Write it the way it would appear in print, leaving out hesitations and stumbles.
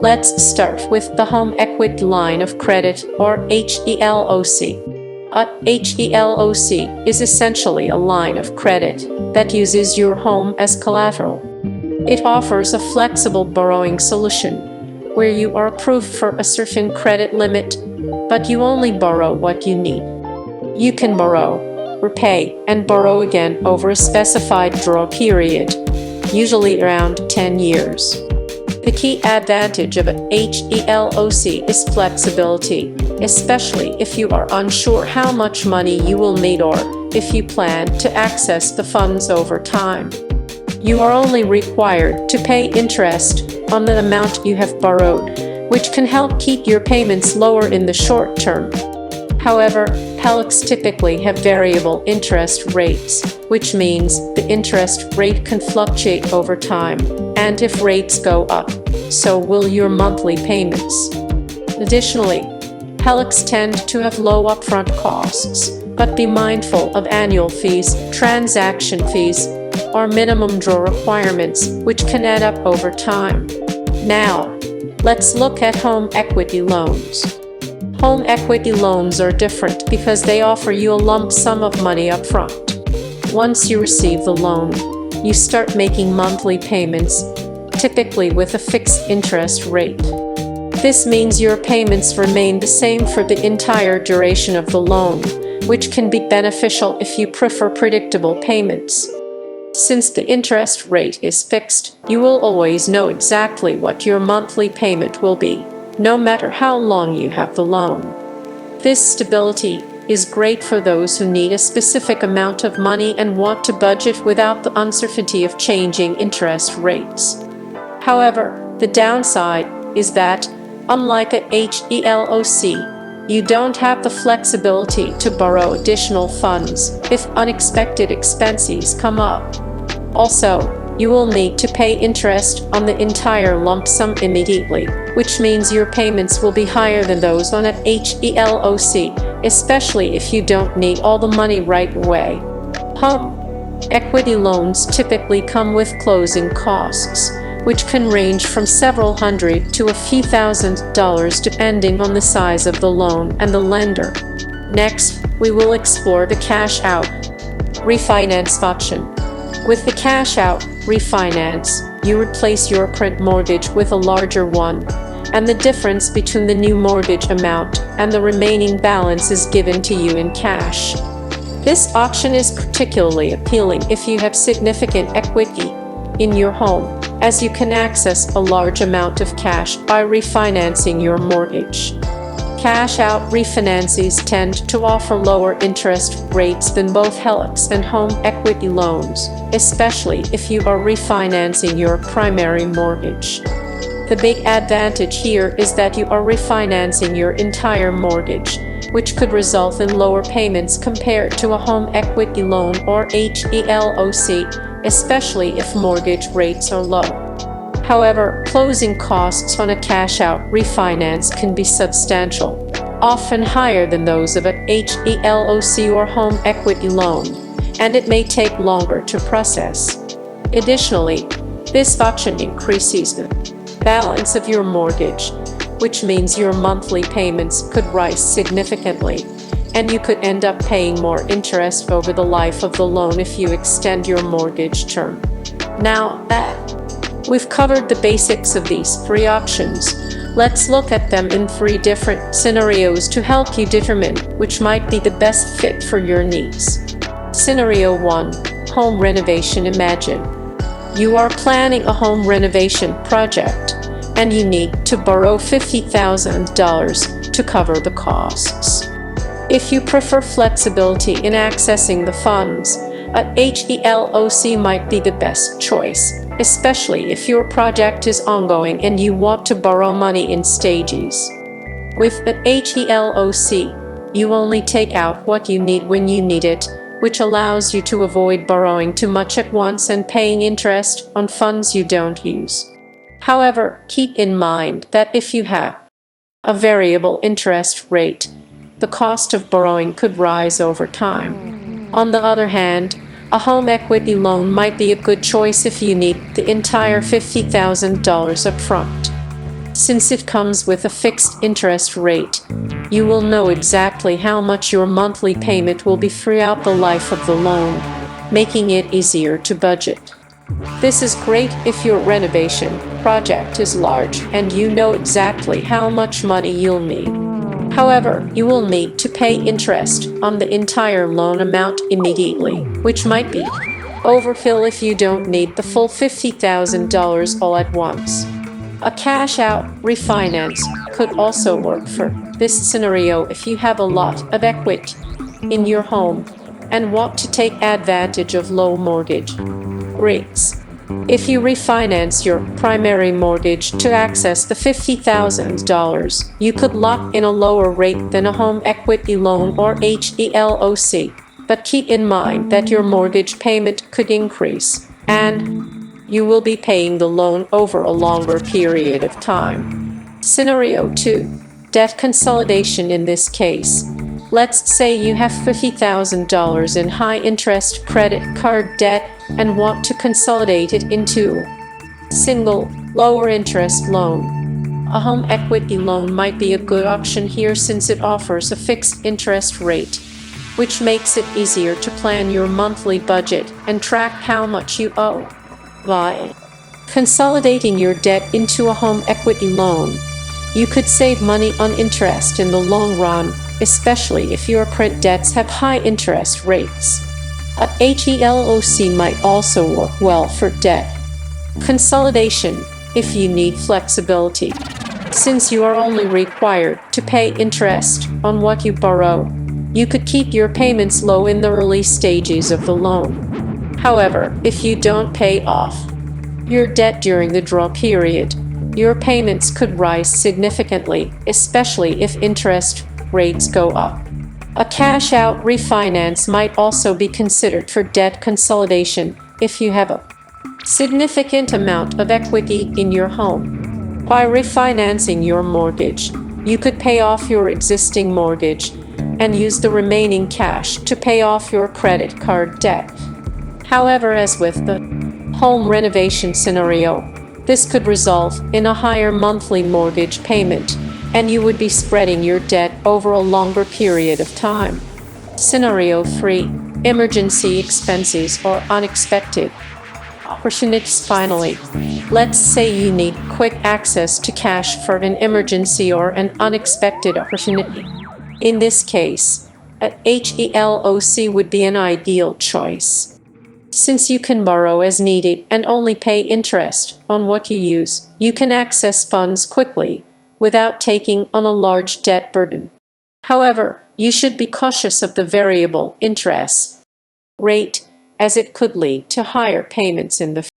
Let's start with the Home Equity Line of Credit, or HELOC. A HELOC is essentially a line of credit that uses your home as collateral. It offers a flexible borrowing solution where you are approved for a certain credit limit, but you only borrow what you need. You can borrow, repay, and borrow again over a specified draw period, usually around 10 years. The key advantage of an HELOC is flexibility, especially if you are unsure how much money you will need or if you plan to access the funds over time. You are only required to pay interest on the amount you have borrowed, which can help keep your payments lower in the short term. However, HELOCs typically have variable interest rates, which means the interest rate can fluctuate over time, and if rates go up, so will your monthly payments. Additionally, HELOCs tend to have low upfront costs, but be mindful of annual fees, transaction fees, or minimum draw requirements, which can add up over time. Now, let's look at home equity loans. Home equity loans are different because they offer you a lump sum of money up front. Once you receive the loan, you start making monthly payments, typically with a fixed interest rate. This means your payments remain the same for the entire duration of the loan, which can be beneficial if you prefer predictable payments. Since the interest rate is fixed, you will always know exactly what your monthly payment will be, no matter how long you have the loan. This stability is great for those who need a specific amount of money and want to budget without the uncertainty of changing interest rates. However, the downside is that, unlike a HELOC, you don't have the flexibility to borrow additional funds if unexpected expenses come up. Also, you will need to pay interest on the entire lump sum immediately, which means your payments will be higher than those on an HELOC, especially if you don't need all the money right away. Home equity loans typically come with closing costs, which can range from several hundred to a few $1,000s depending on the size of the loan and the lender. Next, we will explore the cash-out refinance option. With the cash-out refinance, you replace your current mortgage with a larger one, and the difference between the new mortgage amount and the remaining balance is given to you in cash. This option is particularly appealing if you have significant equity in your home, as you can access a large amount of cash by refinancing your mortgage. Cash-out refinances tend to offer lower interest rates than both HELOCs and home equity loans, especially if you are refinancing your primary mortgage. The big advantage here is that you are refinancing your entire mortgage, which could result in lower payments compared to a home equity loan or HELOC, especially if mortgage rates are low. However, closing costs on a cash-out refinance can be substantial, often higher than those of an HELOC or home equity loan, and it may take longer to process. Additionally, this option increases the balance of your mortgage, which means your monthly payments could rise significantly, and you could end up paying more interest over the life of the loan if you extend your mortgage term. Now that we've covered the basics of these three options, let's look at them in three different scenarios to help you determine which might be the best fit for your needs. Scenario 1. Home renovation. Imagine you are planning a home renovation project, and you need to borrow $50,000 to cover the costs. If you prefer flexibility in accessing the funds, a HELOC might be the best choice, especially if your project is ongoing and you want to borrow money in stages. With an HELOC, you only take out what you need when you need it, which allows you to avoid borrowing too much at once and paying interest on funds you don't use. However, keep in mind that if you have a variable interest rate, the cost of borrowing could rise over time. On the other hand, a home equity loan might be a good choice if you need the entire $50,000 up front. Since it comes with a fixed interest rate, you will know exactly how much your monthly payment will be throughout the life of the loan, making it easier to budget. This is great if your renovation project is large and you know exactly how much money you'll need. However, you will need to pay interest on the entire loan amount immediately, which might be overkill if you don't need the full $50,000 all at once. A cash-out refinance could also work for this scenario if you have a lot of equity in your home and want to take advantage of low mortgage rates. If you refinance your primary mortgage to access the $50,000, you could lock in a lower rate than a home equity loan or HELOC. But keep in mind that your mortgage payment could increase, and you will be paying the loan over a longer period of time. Scenario 2. Debt consolidation. In this case, let's say you have $50,000 in high-interest credit card debt and want to consolidate it into a single, lower-interest loan. A home equity loan might be a good option here since it offers a fixed interest rate, which makes it easier to plan your monthly budget and track how much you owe. By consolidating your debt into a home equity loan, you could save money on interest in the long run, especially if your current debts have high interest rates. A HELOC might also work well for debt consolidation if you need flexibility. Since you are only required to pay interest on what you borrow, you could keep your payments low in the early stages of the loan. However, if you don't pay off your debt during the draw period, your payments could rise significantly, especially if interest rates go up. A cash-out refinance might also be considered for debt consolidation if you have a significant amount of equity in your home. By refinancing your mortgage, you could pay off your existing mortgage and use the remaining cash to pay off your credit card debt. However, as with the home renovation scenario, this could result in a higher monthly mortgage payment, and you would be spreading your debt over a longer period of time. Scenario 3. Emergency expenses or unexpected opportunities. Finally, let's say you need quick access to cash for an emergency or an unexpected opportunity. In this case, a HELOC would be an ideal choice. Since you can borrow as needed and only pay interest on what you use, you can access funds quickly without taking on a large debt burden. However, you should be cautious of the variable interest rate, as it could lead to higher payments in the future.